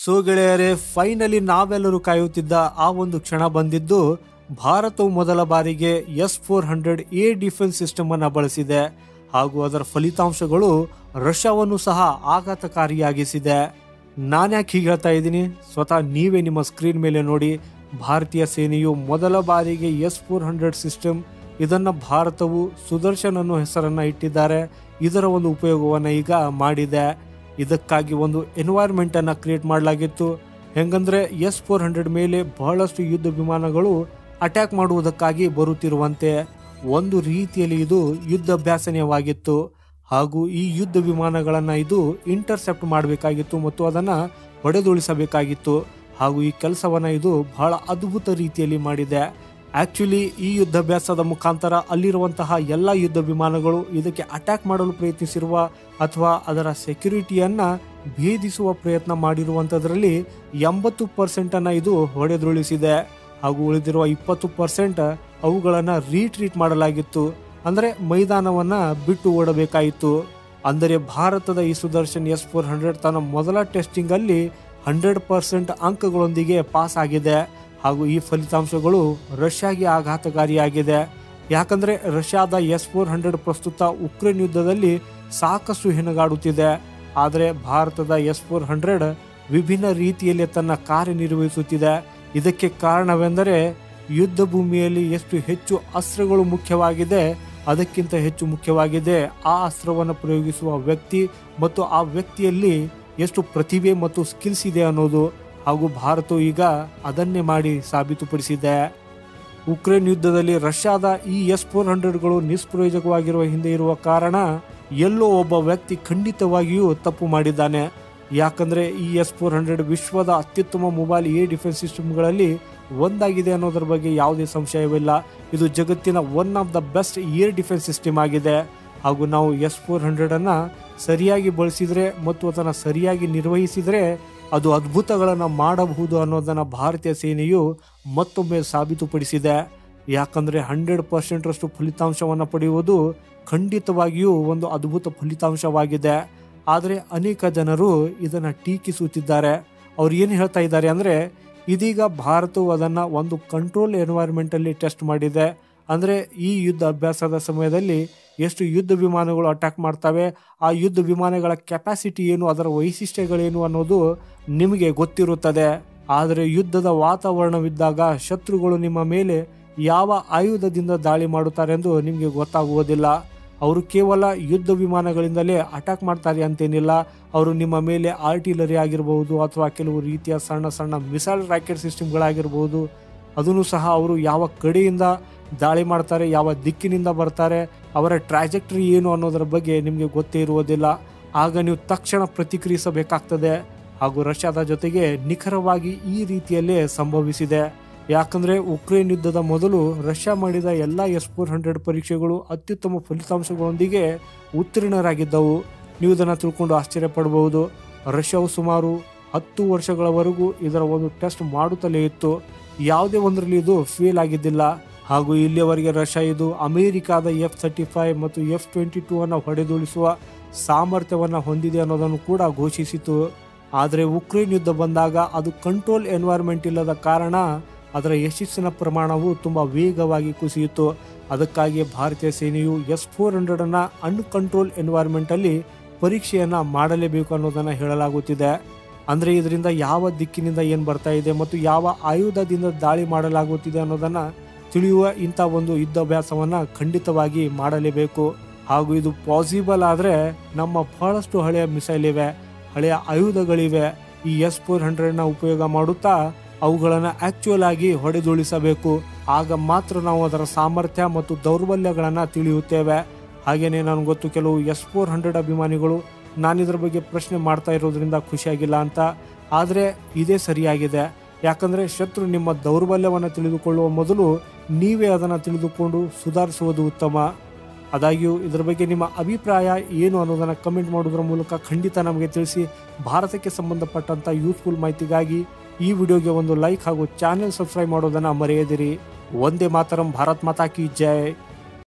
So ಗೆಳೆಯರೇ, finally ನಾವೆಲ್ಲರೂ ಕಾಯುತ್ತಿದ್ದ ಆ ಒಂದು ಕ್ಷಣ ಬಂದಿದ್ದು. ಭಾರತವು ಮೊದಲ ಬಾರಿಗೆ S-400 ಏರ್ ಡಿಫೆನ್ಸ್ ಸಿಸ್ಟಮ್ ಅನ್ನು ಬಳಸಿದೆ ಹಾಗೂ ಅದರ ಫಲಿತಾಂಶಗಳು ರಷ್ಯಾವನ್ನು ಸಹ ಆಘಾತಕಾರಿಯಾಗಿಸಿದೆ. ನಾನ್ಯಾಕೆ ಹೀಗೆ ಹೇಳ್ತಾ ಇದ್ದೀನಿ, ಸ್ವತಃ ನೀವೇ ನಿಮ್ಮ ಸ್ಕ್ರೀನ್ ಮೇಲೆ ನೋಡಿ. ಭಾರತೀಯ ಸೇನೆಯು ಮೊದಲ ಬಾರಿಗೆ S-400 ಸಿಸ್ಟಮ್, ಇದನ್ನು ಭಾರತವು ಸುದರ್ಶನ್ ಅನ್ನೋ ಹೆಸರನ್ನು ಇಟ್ಟಿದ್ದಾರೆ. ಇದರ ಒಂದು ಉಪಯೋಗವನ್ನು ಈಗ ಮಾಡಿದೆ. ಇದಕ್ಕಾಗಿ ಒಂದು ಎನ್ವೈರ್ಮೆಂಟ್ ಅನ್ನು ಕ್ರಿಯೇಟ್ ಮಾಡಲಾಗಿತ್ತು. ಹೆಂಗಂದ್ರೆ S-400 ಮೇಲೆ ಬಹಳಷ್ಟು ಯುದ್ಧ ವಿಮಾನಗಳು ಅಟ್ಯಾಕ್ ಮಾಡುವುದಕ್ಕಾಗಿ ಬರುತ್ತಿರುವಂತೆ ಒಂದು ರೀತಿಯಲ್ಲಿ ಇದು ಯುದ್ಧಾಭ್ಯಾಸನವಾಗಿತ್ತು. ಹಾಗೂ ಈ ಯುದ್ಧ ವಿಮಾನಗಳನ್ನು ಇದು ಇಂಟರ್ಸೆಪ್ಟ್ ಮಾಡಬೇಕಾಗಿತ್ತು ಮತ್ತು ಅದನ್ನು ಹೊಡೆದುಳಿಸಬೇಕಾಗಿತ್ತು. ಹಾಗೂ ಈ ಕೆಲಸವನ್ನು ಇದು ಬಹಳ ಅದ್ಭುತ ರೀತಿಯಲ್ಲಿ ಮಾಡಿದೆ. ಆಕ್ಚುಲಿ ಈ ಯುದ್ಧಾಭ್ಯಾಸದ ಮುಖಾಂತರ ಅಲ್ಲಿರುವಂತಹ ಎಲ್ಲ ಯುದ್ಧ ವಿಮಾನಗಳು ಇದಕ್ಕೆ ಅಟ್ಯಾಕ್ ಮಾಡಲು ಪ್ರಯತ್ನಿಸಿರುವ ಅಥವಾ ಅದರ ಸೆಕ್ಯುರಿಟಿಯನ್ನು ಭೇದಿಸುವ ಪ್ರಯತ್ನ ಮಾಡಿರುವಂಥದ್ರಲ್ಲಿ 80% ಇದು ಹೊಡೆದುರುಳಿಸಿದೆ. ಹಾಗೂ ಉಳಿದಿರುವ 20% ಅವುಗಳನ್ನು ರೀಟ್ರೀಟ್ ಮಾಡಲಾಗಿತ್ತು. ಅಂದರೆ ಮೈದಾನವನ್ನು ಬಿಟ್ಟು ಓಡಬೇಕಾಯಿತು. ಅಂದರೆ ಭಾರತದ ಈ ಸುದರ್ಶನ್ S-400 ತನ್ನ ಮೊದಲ ಟೆಸ್ಟಿಂಗಲ್ಲಿ 100% ಅಂಕಗಳೊಂದಿಗೆ ಪಾಸ್ ಆಗಿದೆ. ಹಾಗೂ ಈ ಫಲಿತಾಂಶಗಳು ರಷ್ಯಾಗೆ ಆಘಾತಕಾರಿಯಾಗಿದೆ. ಯಾಕಂದರೆ ರಷ್ಯಾದ S-400 ಪ್ರಸ್ತುತ ಉಕ್ರೇನ್ ಯುದ್ಧದಲ್ಲಿ ಸಾಕಷ್ಟು ಹೆಣಗಾಡುತ್ತಿದೆ. ಆದರೆ ಭಾರತದ S-400 ವಿಭಿನ್ನ ರೀತಿಯಲ್ಲಿ ತನ್ನ ಕಾರ್ಯನಿರ್ವಹಿಸುತ್ತಿದೆ. ಇದಕ್ಕೆ ಕಾರಣವೆಂದರೆ ಯುದ್ಧ ಭೂಮಿಯಲ್ಲಿ ಎಷ್ಟು ಹೆಚ್ಚು ಅಸ್ತ್ರಗಳು ಮುಖ್ಯವಾಗಿದೆ, ಅದಕ್ಕಿಂತ ಹೆಚ್ಚು ಮುಖ್ಯವಾಗಿದೆ ಆ ಅಸ್ತ್ರವನ್ನು ಪ್ರಯೋಗಿಸುವ ವ್ಯಕ್ತಿ ಮತ್ತು ಆ ವ್ಯಕ್ತಿಯಲ್ಲಿ ಎಷ್ಟು ಪ್ರತಿಭೆ ಮತ್ತು ಸ್ಕಿಲ್ಸ್ ಇದೆ ಅನ್ನೋದು. ಹಾಗೂ ಭಾರತವು ಈಗ ಅದನ್ನೇ ಮಾಡಿ ಸಾಬೀತುಪಡಿಸಿದೆ. ಉಕ್ರೇನ್ ಯುದ್ಧದಲ್ಲಿ ರಷ್ಯಾದ ಈ S-400ಗಳು ನಿಷ್ಪ್ರಯೋಜಕವಾಗಿರುವ ಹಿಂದೆ ಇರುವ ಕಾರಣ ಎಲ್ಲೋ ಒಬ್ಬ ವ್ಯಕ್ತಿ ಖಂಡಿತವಾಗಿಯೂ ತಪ್ಪು ಮಾಡಿದ್ದಾನೆ. ಯಾಕಂದರೆ ಈ S-400 ವಿಶ್ವದ ಅತ್ಯುತ್ತಮ ಮೊಬೈಲ್ ಏರ್ ಡಿಫೆನ್ಸ್ ಸಿಸ್ಟಮ್ಗಳಲ್ಲಿ ಒಂದಾಗಿದೆ ಅನ್ನೋದ್ರ ಬಗ್ಗೆ ಯಾವುದೇ ಸಂಶಯವಿಲ್ಲ. ಇದು ಜಗತ್ತಿನ one of the best air defence system ಆಗಿದೆ. ಹಾಗೂ ನಾವು S-400 ಸರಿಯಾಗಿ ಬಳಸಿದರೆ ಮತ್ತು ಅದನ್ನು ಸರಿಯಾಗಿ ನಿರ್ವಹಿಸಿದರೆ ಅದು ಅದ್ಭುತಗಳನ್ನು ಮಾಡಬಹುದು ಅನ್ನೋದನ್ನು ಭಾರತೀಯ ಸೇನೆಯು ಮತ್ತೊಮ್ಮೆ ಸಾಬೀತುಪಡಿಸಿದೆ. ಯಾಕಂದರೆ 100% ಫಲಿತಾಂಶವನ್ನು ಪಡೆಯುವುದು ಖಂಡಿತವಾಗಿಯೂ ಒಂದು ಅದ್ಭುತ ಫಲಿತಾಂಶವಾಗಿದೆ. ಆದರೆ ಅನೇಕ ಜನರು ಇದನ್ನು ಟೀಕಿಸುತ್ತಿದ್ದಾರೆ. ಅವ್ರು ಏನು ಹೇಳ್ತಾ ಇದ್ದಾರೆ ಅಂದರೆ, ಇದೀಗ ಭಾರತವು ಅದನ್ನು ಒಂದು ಕಂಟ್ರೋಲ್ ಎನ್ವೈರ್ಮೆಂಟಲ್ಲಿ ಟೆಸ್ಟ್ ಮಾಡಿದೆ. ಅಂದರೆ ಈ ಯುದ್ಧ ಅಭ್ಯಾಸದ ಸಮಯದಲ್ಲಿ ಎಷ್ಟು ಯುದ್ಧ ವಿಮಾನಗಳು ಅಟ್ಯಾಕ್ ಮಾಡ್ತವೆ, ಆ ಯುದ್ಧ ವಿಮಾನಗಳ ಕೆಪಾಸಿಟಿ ಏನು, ಅದರ ವೈಶಿಷ್ಟ್ಯಗಳೇನು ಅನ್ನೋದು ನಿಮಗೆ ಗೊತ್ತಿರುತ್ತದೆ. ಆದರೆ ಯುದ್ಧದ ವಾತಾವರಣವಿದ್ದಾಗ ಶತ್ರುಗಳು ನಿಮ್ಮ ಮೇಲೆ ಯಾವ ಆಯುಧದಿಂದ ದಾಳಿ ಮಾಡುತ್ತಾರೆಂದು ನಿಮಗೆ ಗೊತ್ತಾಗುವುದಿಲ್ಲ. ಅವರು ಕೇವಲ ಯುದ್ಧ ವಿಮಾನಗಳಿಂದಲೇ ಅಟ್ಯಾಕ್ ಮಾಡ್ತಾರೆ ಅಂತೇನಿಲ್ಲ. ಅವರು ನಿಮ್ಮ ಮೇಲೆ ಆರ್ಟಿಲರಿ ಆಗಿರಬಹುದು ಅಥವಾ ಕೆಲವು ರೀತಿಯ ಸಣ್ಣ ಸಣ್ಣ ಮಿಸೈಲ್ ರಾಕೆಟ್ ಸಿಸ್ಟಮ್ಗಳಾಗಿರ್ಬೋದು, ಅದನ್ನು ಸಹ ಅವರು ಯಾವ ಕಡೆಯಿಂದ ದಾಳಿ ಮಾಡ್ತಾರೆ, ಯಾವ ದಿಕ್ಕಿನಿಂದ ಬರ್ತಾರೆ, ಅವರ ಟ್ರಾಜೆಕ್ಟರಿ ಏನು ಅನ್ನೋದರ ಬಗ್ಗೆ ನಿಮಗೆ ಗೊತ್ತೇ ಇರುವುದಿಲ್ಲ. ಆಗ ನೀವು ತಕ್ಷಣ ಪ್ರತಿಕ್ರಿಯಿಸಬೇಕಾಗ್ತದೆ. ಹಾಗೂ ರಷ್ಯಾದ ಜೊತೆಗೆ ನಿಖರವಾಗಿ ಈ ರೀತಿಯಲ್ಲೇ ಸಂಭವಿಸಿದೆ. ಯಾಕಂದರೆ ಉಕ್ರೇನ್ ಯುದ್ಧದ ಮೊದಲು ರಷ್ಯಾ ಮಾಡಿದ ಎಲ್ಲ S-400 ಪರೀಕ್ಷೆಗಳು ಅತ್ಯುತ್ತಮ ಫಲಿತಾಂಶಗಳೊಂದಿಗೆ ಉತ್ತೀರ್ಣರಾಗಿದ್ದವು. ನೀವು ಇದನ್ನು ತಿಳ್ಕೊಂಡು ಆಶ್ಚರ್ಯಪಡಬಹುದು. ರಷ್ಯಾವು ಸುಮಾರು 10 ವರ್ಷಗಳವರೆಗೂ ಇದರ ಒಂದು ಟೆಸ್ಟ್ ಮಾಡುತ್ತಲೇ ಇತ್ತು. ಯಾವುದೇ ಒಂದರಲ್ಲಿ ಇದು ಫೇಲ್ ಆಗಿದ್ದಿಲ್ಲ. ಹಾಗೂ ಇಲ್ಲಿಯವರೆಗೆ ರಷ್ಯಾ ಇದು ಅಮೆರಿಕಾದ F-35 ಮತ್ತು F-22 ಹೊಡೆದುಳಿಸುವ ಸಾಮರ್ಥ್ಯವನ್ನು ಹೊಂದಿದೆ ಅನ್ನೋದನ್ನು ಕೂಡ ಘೋಷಿಸಿತು. ಆದರೆ ಉಕ್ರೇನ್ ಯುದ್ಧ ಬಂದಾಗ ಅದು ಕಂಟ್ರೋಲ್ ಎನ್ವೈರ್ಮೆಂಟ್ ಇಲ್ಲದ ಕಾರಣ ಅದರ ಯಶಸ್ಸಿನ ಪ್ರಮಾಣವು ತುಂಬ ವೇಗವಾಗಿ ಕುಸಿಯಿತು. ಅದಕ್ಕಾಗಿ ಭಾರತೀಯ ಸೇನೆಯು S-400 ಅನ್ಕಂಟ್ರೋಲ್ ಎನ್ವೈರ್ಮೆಂಟಲ್ಲಿ ಪರೀಕ್ಷೆಯನ್ನು ಮಾಡಲೇಬೇಕು ಅನ್ನೋದನ್ನು ಹೇಳಲಾಗುತ್ತಿದೆ. ಅಂದರೆ ಇದರಿಂದ ಯಾವ ದಿಕ್ಕಿನಿಂದ ಏನು ಬರ್ತಾ ಇದೆ ಮತ್ತು ಯಾವ ಆಯುಧದಿಂದ ದಾಳಿ ಮಾಡಲಾಗುತ್ತಿದೆ ಅನ್ನೋದನ್ನು ತಿಳಿಯುವ ಇಂಥ ಒಂದು ಯುದ್ಧಾಭ್ಯಾಸವನ್ನು ಖಂಡಿತವಾಗಿ ಮಾಡಲೇಬೇಕು. ಹಾಗೂ ಇದು ಪಾಸಿಬಲ್ ಆದರೆ ನಮ್ಮ ಬಹಳಷ್ಟು ಹಳೆಯ ಮಿಸೈಲ್ ಇವೆ, ಹಳೆಯ ಆಯುಧಗಳಿವೆ. ಈ S-400 ಉಪಯೋಗ ಮಾಡುತ್ತಾ ಅವುಗಳನ್ನು ಆಕ್ಚುಯಲ್ ಆಗಿ ಹೊಡೆದುಳಿಸಬೇಕು. ಆಗ ಮಾತ್ರ ನಾವು ಅದರ ಸಾಮರ್ಥ್ಯ ಮತ್ತು ದೌರ್ಬಲ್ಯಗಳನ್ನು ತಿಳಿಯುತ್ತೇವೆ. ಹಾಗೆಯೇ ನನಗೆ ಗೊತ್ತು, ಕೆಲವು S-400 ಅಭಿಮಾನಿಗಳು ನಾನು ಇದರ ಬಗ್ಗೆ ಪ್ರಶ್ನೆ ಮಾಡ್ತಾ ಇರೋದ್ರಿಂದ ಖುಷಿಯಾಗಿಲ್ಲ ಅಂತ. ಆದರೆ ಇದೇ ಸರಿಯಾಗಿದೆ. ಯಾಕಂದರೆ ಶತ್ರು ನಿಮ್ಮ ದೌರ್ಬಲ್ಯವನ್ನು ತಿಳಿದುಕೊಳ್ಳುವ ಮೊದಲು ನೀವೇ ಅದನ್ನು ತಿಳಿದುಕೊಂಡು ಸುಧಾರಿಸುವುದು ಉತ್ತಮ. ಆದಾಗ್ಯೂ ಇದರ ಬಗ್ಗೆ ನಿಮ್ಮ ಅಭಿಪ್ರಾಯ ಏನು ಅನ್ನೋದನ್ನು ಕಮೆಂಟ್ ಮಾಡೋದ್ರ ಮೂಲಕ ಖಂಡಿತ ನಮಗೆ ತಿಳಿಸಿ. ಭಾರತಕ್ಕೆ ಸಂಬಂಧಪಟ್ಟಂಥ ಯೂಸ್ಫುಲ್ ಮಾಹಿತಿಗಾಗಿ ಈ ವಿಡಿಯೋಗೆ ಒಂದು ಲೈಕ್ ಹಾಗೂ ಚಾನೆಲ್ ಸಬ್ಸ್ಕ್ರೈಬ್ ಮಾಡೋದನ್ನು ಮರೆಯದಿರಿ. ವಂದೇ ಮಾತರಂ. ಭಾರತ್ ಮಾತಾ ಕಿ ಜೈ.